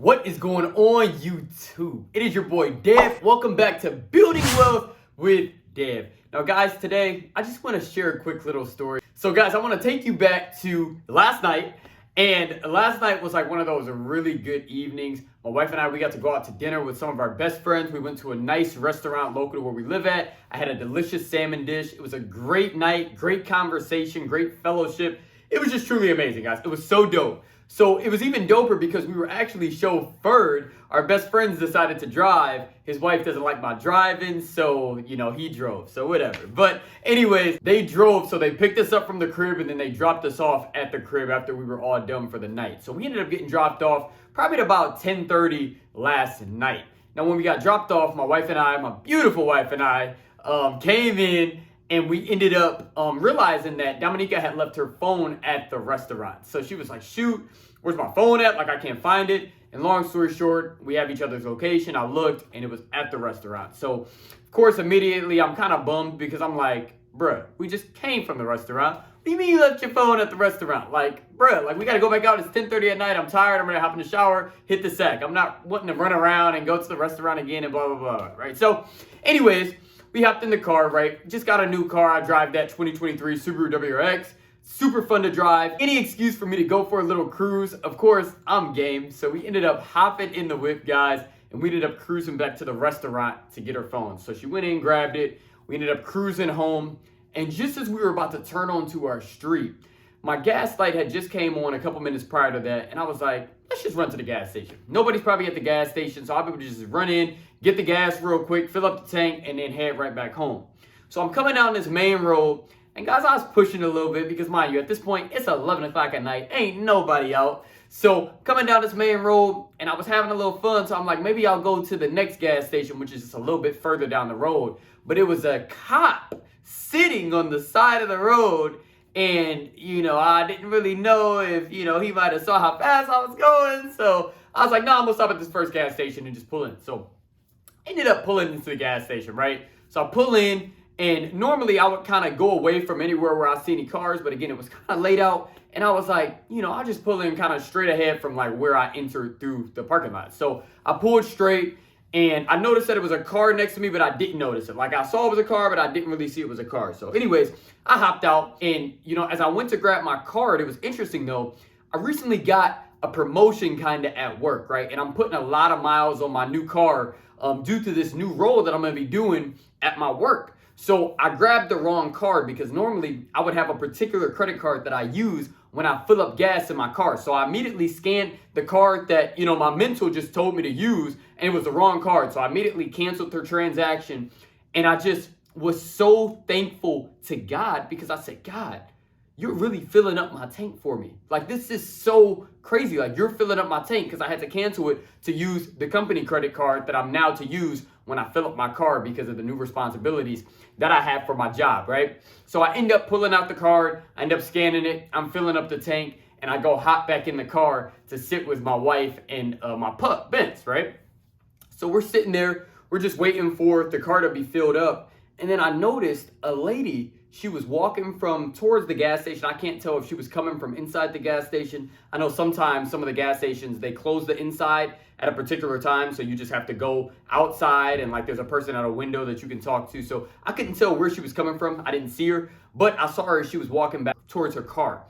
What is going on, YouTube? It is your boy Dev. Welcome back to Building Wealth with Dev. Now, guys, today I just want to share a quick little story. So, guys, I want to take you back to last night. And last night was like one of those really good evenings. My wife and I, we got to go out to dinner with some of our best friends. We went to a nice restaurant local to where we live at. I had a delicious salmon dish. It was a great night, great conversation, great fellowship. It was just truly amazing, guys. It was so dope. So it was even doper because we were actually chauffeured. Our best friends decided to drive. His wife doesn't like my driving, so, he drove. So whatever. But anyways, they drove, so they picked us up from the crib and then they dropped us off at the crib after we were all done for the night. So we ended up getting dropped off probably at about 10:30 last night. Now, when we got dropped off, my wife and I, my beautiful wife and I, came in. And we ended up realizing that Dominica had left her phone at the restaurant. So she was like, shoot, where's my phone at? Like, I can't find it. And long story short, we have each other's location. I looked and it was at the restaurant. So, of course, immediately I'm kind of bummed because I'm like, bruh, we just came from the restaurant. What do you mean you left your phone at the restaurant? Like, bruh, like we got to go back out. It's 10:30 at night. I'm tired. I'm going to hop in the shower, hit the sack. I'm not wanting to run around and go to the restaurant again and blah, blah, blah, right? So, anyways, we hopped in the car, right? Just got a new car. I drive that 2023 Subaru WRX. Super fun to drive. Any excuse for me to go for a little cruise. Of course, I'm game. So we ended up hopping in the whip, guys, and we ended up cruising back to the restaurant to get her phone. So she went in, grabbed it. We ended up cruising home. And just as we were about to turn onto our street, my gas light had just came on a couple minutes prior to that. And I was like, let's just run to the gas station. Nobody's probably at the gas station, so I'll be able to just run in, get the gas real quick, fill up the tank, and then head right back home. So I'm coming down this main road, and guys, I was pushing a little bit because, mind you, at this point, it's 11 o'clock at night. Ain't nobody out. So coming down this main road, and I was having a little fun, so I'm like, maybe I'll go to the next gas station, which is just a little bit further down the road. But it was a cop sitting on the side of the road. And, I didn't really know if, he might have saw how fast I was going. So I was like, no, I'm going to stop at this first gas station and just pull in. So I ended up pulling into the gas station, right? So I pull in, and normally I would kind of go away from anywhere where I see any cars. But again, it was kind of laid out. And I was like, I'll just pull in kind of straight ahead from like where I entered through the parking lot. So I pulled straight. And I noticed that it was a car next to me, but I didn't notice it. Like I saw it was a car, but I didn't really see it was a car. So anyways, I hopped out and, as I went to grab my card, it was interesting though. I recently got a promotion kind of at work, right? And I'm putting a lot of miles on my new car due to this new role that I'm going to be doing at my work. So I grabbed the wrong card because normally I would have a particular credit card that I use when I fill up gas in my car. So I immediately scanned the card that, my mentor just told me to use, and it was the wrong card. So I immediately canceled her transaction. And I just was so thankful to God because I said, God, you're really filling up my tank for me. Like, this is so crazy. Like, you're filling up my tank because I had to cancel it to use the company credit card that I'm now to use when I fill up my car because of the new responsibilities that I have for my job, right? So I end up pulling out the card, I end up scanning it, I'm filling up the tank, and I go hop back in the car to sit with my wife and my pup, Benz, right? So we're sitting there, we're just waiting for the car to be filled up. And then I noticed a lady, she was walking from towards the gas station. I can't tell if she was coming from inside the gas station. I know sometimes some of the gas stations, they close the inside at a particular time. So you just have to go outside and like there's a person at a window that you can talk to. So I couldn't tell where she was coming from. I didn't see her, but I saw her as she was walking back towards her car.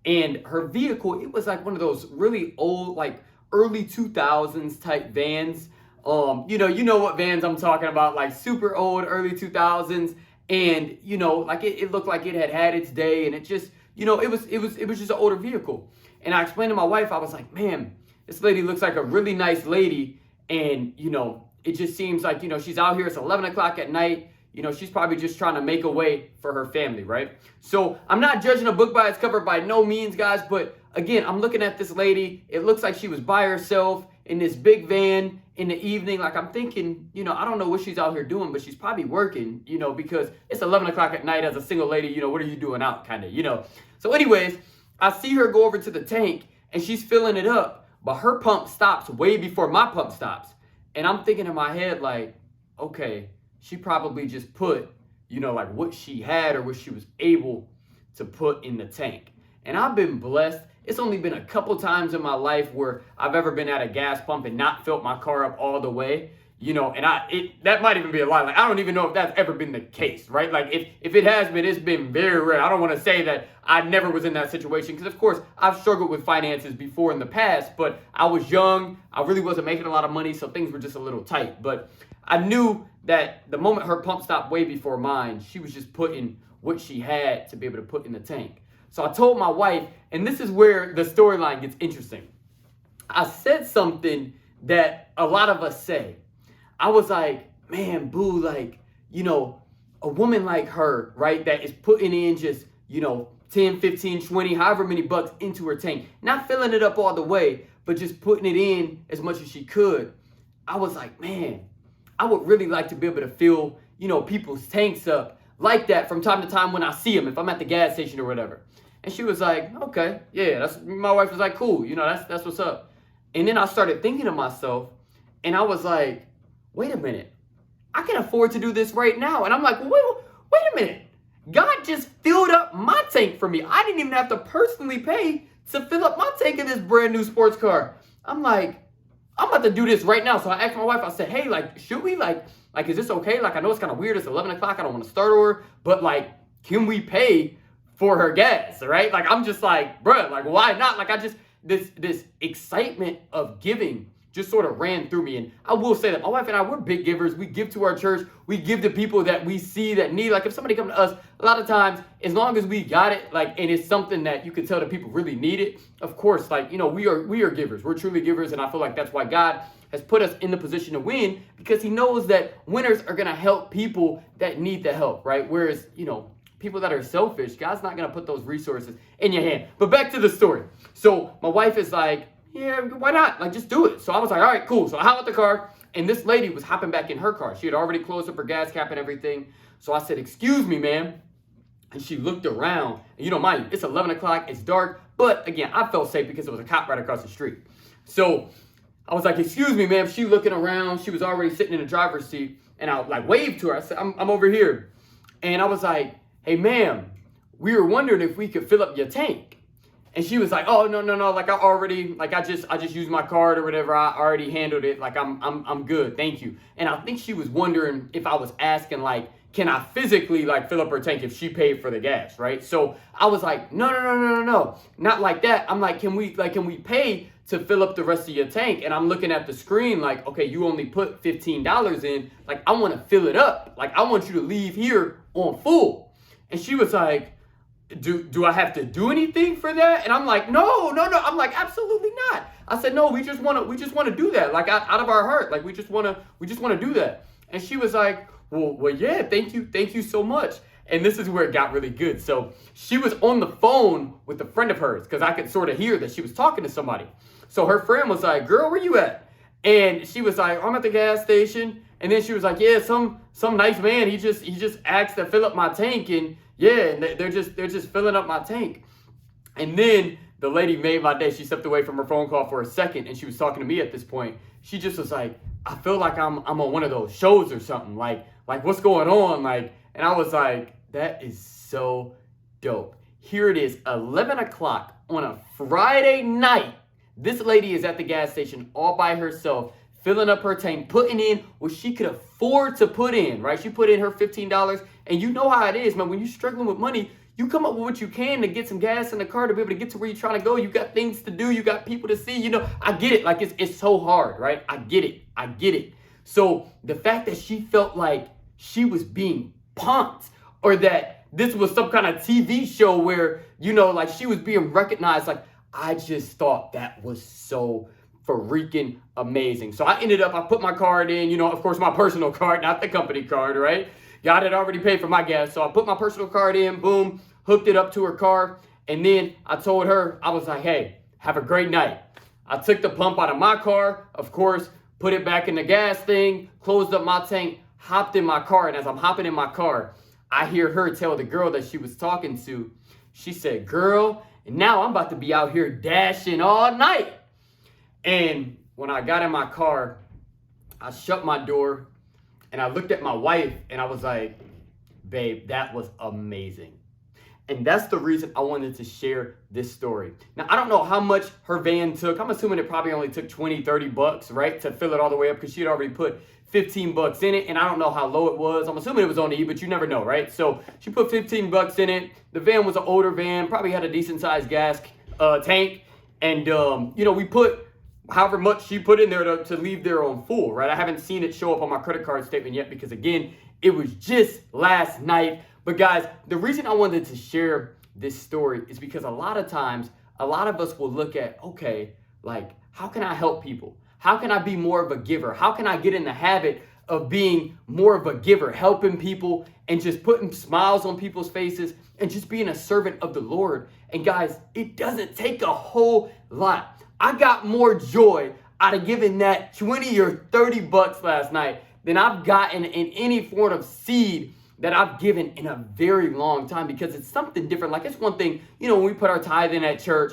And her vehicle, it was like one of those really old, like early 2000s type vans. You know what vans I'm talking about, like super old, early 2000s. And, like it looked like it had its day, and it just, it was just an older vehicle. And I explained to my wife, I was like, man, this lady looks like a really nice lady. And, it just seems like, she's out here, it's 11 o'clock at night. She's probably just trying to make a way for her family, right? So I'm not judging a book by its cover by no means, guys. But again, I'm looking at this lady. It looks like she was by herself in this big van in the evening. Like I'm thinking, I don't know what she's out here doing, but she's probably working, because it's 11 o'clock at night as a single lady, what are you doing out kind of, So anyways, I see her go over to the tank and she's filling it up, but her pump stops way before my pump stops. And I'm thinking in my head, like, okay, she probably just put, like what she had or what she was able to put in the tank. And I've been blessed it's only been a couple times in my life where I've ever been at a gas pump and not filled my car up all the way. And that might even be a lie. Like, I don't even know if that's ever been the case, right? Like, if it has been, it's been very rare. I don't want to say that I never was in that situation because, of course, I've struggled with finances before in the past, but I was young. I really wasn't making a lot of money, so things were just a little tight. But I knew that the moment her pump stopped way before mine, she was just putting what she had to be able to put in the tank. So I told my wife, and this is where the storyline gets interesting. I said something that a lot of us say. I was like, man, boo, like, a woman like her, right, that is putting in just, 10, 15, 20, however many bucks into her tank, not filling it up all the way, but just putting it in as much as she could. I was like, man, I would really like to be able to fill, people's tanks up like that from time to time when I see them, if I'm at the gas station or whatever. And she was like, okay, yeah, my wife was like, cool, that's what's up. And then I started thinking to myself, and I was like, wait a minute, I can afford to do this right now. And I'm like, wait a minute. God just filled up my tank for me. I didn't even have to personally pay to fill up my tank in this brand new sports car. I'm like, I'm about to do this right now. So I asked my wife, I said, hey, like, should we, like, is this okay? Like, I know it's kind of weird. It's 11 o'clock. I don't want to start her, but like, can we pay for her gas, right? Like, I'm just like, bruh, like, why not? Like, this excitement of giving just sort of ran through me. And I will say that my wife and I, we're big givers. We give to our church. We give to people that we see that need. Like, if somebody come to us, a lot of times, as long as we got it, like, and it's something that you can tell that people really need it, of course, like, we are givers. We're truly givers. And I feel like that's why God has put us in the position to win, because he knows that winners are going to help people that need the help, right? Whereas, people that are selfish, God's not going to put those resources in your hand. But back to the story. So my wife is like, yeah, why not? Like, just do it. So I was like, all right, cool. So I hop out the car, and this lady was hopping back in her car. She had already closed up her gas cap and everything. So I said, excuse me, ma'am. And she looked around. And mind you, it's 11 o'clock. It's dark. But again, I felt safe because there was a cop right across the street. So I was like, excuse me, ma'am. She looking around. She was already sitting in the driver's seat. And I like waved to her. I said, I'm over here. And I was like, hey, ma'am, we were wondering if we could fill up your tank. And she was like, oh, no. Like, I just used my card or whatever. I already handled it. Like, I'm good. Thank you. And I think she was wondering if I was asking, like, can I physically, like, fill up her tank if she paid for the gas, right? So I was like, no. Not like that. I'm like, can we pay to fill up the rest of your tank? And I'm looking at the screen like, okay, you only put $15 in. Like, I want to fill it up. Like, I want you to leave here on full. And she was like, do I have to do anything for that? And I'm like, no. I'm like, absolutely not. I said, no, we just want to do that. Like, out of our heart. Like, we just want to do that. And she was like, well, yeah, thank you so much. And this is where it got really good. So she was on the phone with a friend of hers, because I could sort of hear that she was talking to somebody. So her friend was like, girl, where you at? And she was like, I'm at the gas station. And then she was like, yeah, some nice man, he just asked to fill up my tank, and yeah, and they're just filling up my tank. And then the lady made my day. She stepped away from her phone call for a second, and she was talking to me at this point. She just was like, I feel like I'm on one of those shows or something. Like what's going on? Like, and I was like, that is so dope. Here it is, 11 o'clock on a Friday night. This lady is at the gas station all by herself, filling up her tank, putting in what she could afford to put in, right? She put in her $15, and you know how it is, man. When you're struggling with money, you come up with what you can to get some gas in the car to be able to get to where you're trying to go. You got things to do. You got people to see. I get it. Like, it's so hard, right? I get it. So the fact that she felt like she was being punked, or that this was some kind of TV show where, like, she was being recognized, like, I just thought that was so freaking amazing. So I put my card in, of course, my personal card, not the company card, right? God had already paid for my gas. So I put my personal card in, boom, hooked it up to her car. And then I told her, I was like, hey, have a great night. I took the pump out of my car, of course, put it back in the gas thing, closed up my tank, hopped in my car. And as I'm hopping in my car, I hear her tell the girl that she was talking to, she said, girl, and now I'm about to be out here dashing all night. And when I got in my car, I shut my door and I looked at my wife and I was like, babe, that was amazing. And that's the reason I wanted to share this story. Now, I don't know how much her van took. I'm assuming it probably only took 20, 30 bucks, right, to fill it all the way up because she had already put 15 bucks in it. And I don't know how low it was. I'm assuming it was on E, but you never know, right? So she put 15 bucks in it. The van was an older van, probably had a decent sized gas tank. And, we put however much she put in there to leave there on full, right? I haven't seen it show up on my credit card statement yet because, again, it was just last night. But guys, the reason I wanted to share this story is because a lot of times, a lot of us will look at, okay, like, how can I help people? How can I be more of a giver? How can I get in the habit of being more of a giver, helping people and just putting smiles on people's faces and just being a servant of the Lord? And guys, it doesn't take a whole lot. I got more joy out of giving that 20 or 30 bucks last night than I've gotten in any form of seed that I've given in a very long time, because it's something different. Like, it's one thing, when we put our tithe in at church,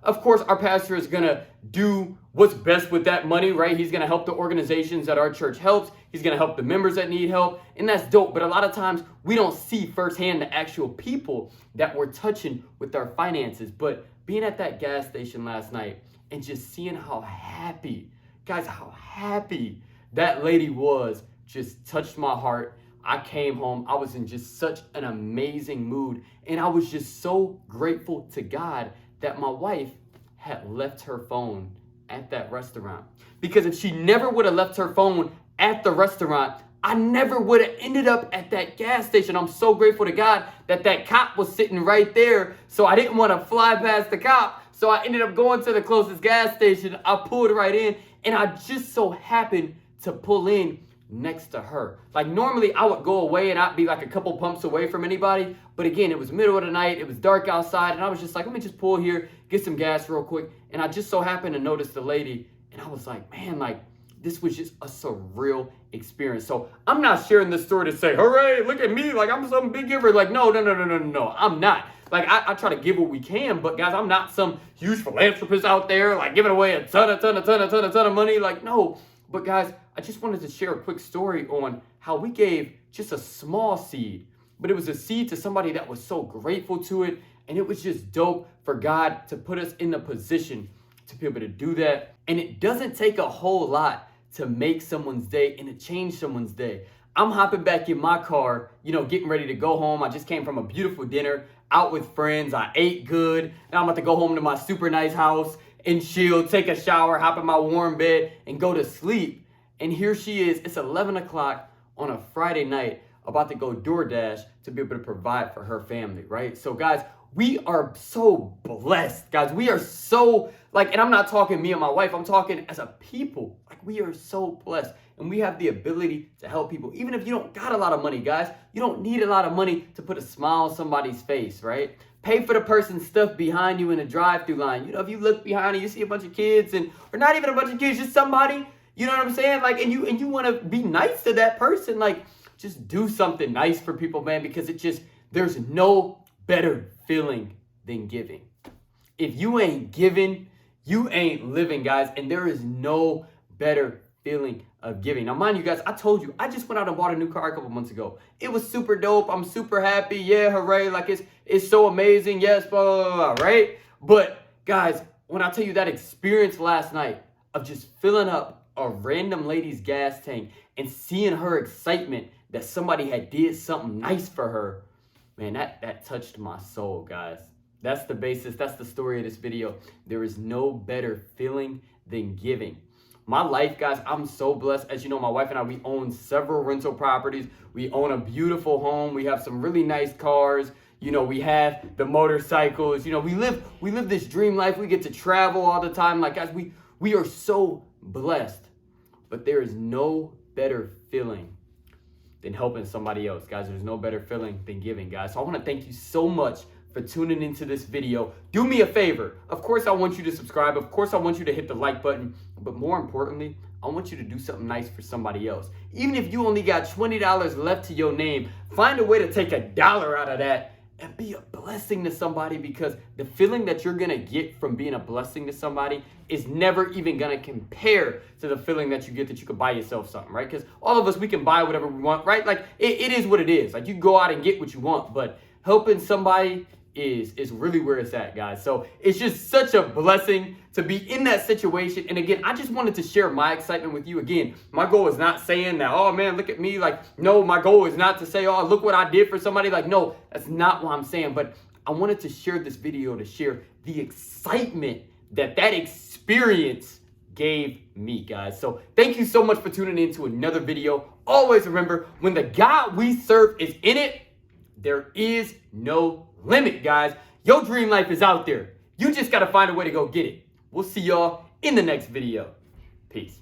of course our pastor is gonna do what's best with that money, right? He's gonna help the organizations that our church helps. He's gonna help the members that need help, and that's dope. But a lot of times we don't see firsthand the actual people that we're touching with our finances. But being at that gas station last night and just seeing how happy that lady was just touched my heart. I came home, I was in just such an amazing mood, and I was just so grateful to God that my wife had left her phone at that restaurant. Because if she never would have left her phone at the restaurant, I never would have ended up at that gas station. I'm so grateful to God that cop was sitting right there, so I didn't want to fly past the cop. So I ended up going to the closest gas station. I pulled right in, and I just so happened to pull in next to her. Like, normally I would go away and I'd be like a couple pumps away from anybody, but again, it was middle of the night, it was dark outside, and I was just like, let me just pull here, get some gas real quick. And I just so happened to notice the lady, and I was like, man, like, this was just a surreal experience. So I'm not sharing this story to say, hooray, look at me, like I'm some big giver. Like, no, I'm not. Like, I try to give what we can, but guys, I'm not some huge philanthropist out there, like giving away a ton of money. Like, no. But guys, I just wanted to share a quick story on how we gave just a small seed, but it was a seed to somebody that was so grateful to it. And it was just dope for God to put us in the position to be able to do that. And it doesn't take a whole lot to make someone's day and to change someone's day. I'm hopping back in my car, getting ready to go home. I just came from a beautiful dinner out with friends. I ate good. Now I'm about to go home to my super nice house and chill, take a shower, hop in my warm bed, and go to sleep. And here she is. It's 11 o'clock on a Friday night, about to go DoorDash to be able to provide for her family, right? So guys, we are so blessed, guys. We are so, and I'm not talking me and my wife, I'm talking as a people. Like, we are so blessed, and we have the ability to help people. Even if you don't got a lot of money, guys, you don't need a lot of money to put a smile on somebody's face, right? Pay for the person's stuff behind you in the drive-through line. If you look behind you, you see a bunch of kids, or not even a bunch of kids, just somebody, you know what I'm saying? Like, and you want to be nice to that person. Like, just do something nice for people, man, because there's no better feeling than giving. If you ain't giving, you ain't living, guys. And there is no better feeling of giving. Now, mind you, guys, I told you, I just went out and bought a new car a couple months ago. It was super dope. I'm super happy. Yeah, hooray. Like, it's so amazing. Yes, blah, blah, blah, blah, right? But, guys, when I tell you that experience last night of just filling up a random lady's gas tank and seeing her excitement that somebody had did something nice for her, man, that touched my soul, guys. That's the basis. That's the story of this video. There is no better feeling than giving. My life, guys, I'm so blessed. As you know, my wife and I, we own several rental properties. We own a beautiful home. We have some really nice cars. We have the motorcycles. We live this dream life. We get to travel all the time. Like, guys, we are so blessed. But there is no better feeling than helping somebody else, guys. There's no better feeling than giving, guys. So I want to thank you so much for tuning into this video. Do me a favor. Of course, I want you to subscribe. Of course, I want you to hit the like button. But more importantly, I want you to do something nice for somebody else. Even if you only got $20 left to your name, find a way to take $1 out of that and be a blessing to somebody, because the feeling that you're going to get from being a blessing to somebody is never even going to compare to the feeling that you get that you could buy yourself something, right? Because all of us, we can buy whatever we want, right? Like, it is what it is. Like, you go out and get what you want, but helping somebody is really where it's at, guys. So it's just such a blessing to be in that situation. And again, I just wanted to share my excitement with you. Again, my goal is not saying that, oh man, look at me. Like, no, my goal is not to say, oh, look what I did for somebody. Like, no, that's not what I'm saying. But I wanted to share this video to share the excitement that experience gave me, guys. So thank you so much for tuning in to another video. Always remember, when the God we serve is in it, there is no limit, guys. Your dream life is out there. You just got to find a way to go get it. We'll see y'all in the next video. Peace.